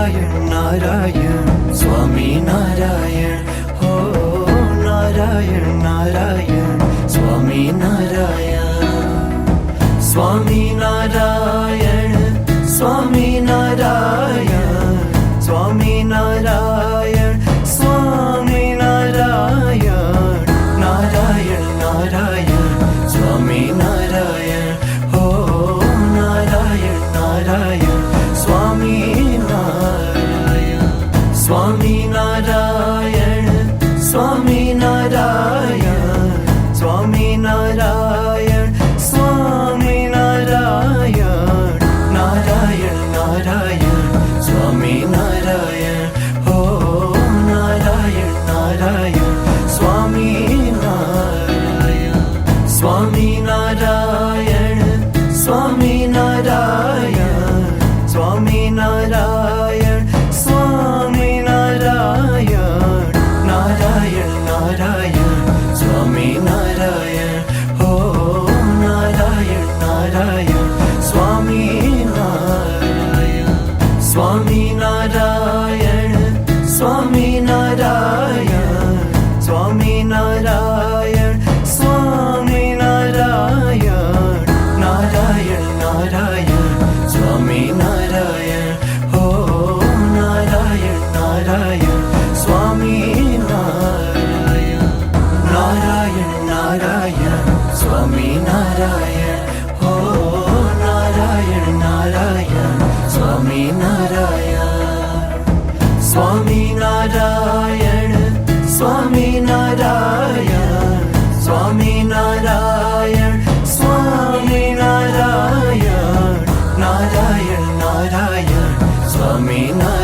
नारायण नारायण स्वामी नारायण हो नारायण नारायण स्वामी नारायण स्वामी नारायण स्वामी नारायण स्वामी नारायण स्वामी नारायण नारायण नारायण स्वामी नारायण हो नारायण नारायण स्वामी नारायण स्वामी नारायण स्वामी नारायण स्वामी नारायण स्वामी नारायण नारायण नारायण स्वामी नारायण हो नारायण नारायण स्वामी नारायण स्वामी नारायण स्वामी नारायण स्वामी नारायण स्वामी नारायण नारायण नारायण स्वामी नारायण हो नारायण नारायण स्वामी नारायण स्वामी नारायण स्वामी नारायण स्वामी नारायण स्वामी नारायण नारायण नारायण स्वामी नारायण हो नारायण नारायण स्वामी नारायण नारायण नारायण स्वामी नारायण हो नारायण नारायण स्वामी नारायण स्वामी नारायण स्वामी नारायण स्वामी नारायण स्वामी नारायण नारायण नारायण स्वामी नारायण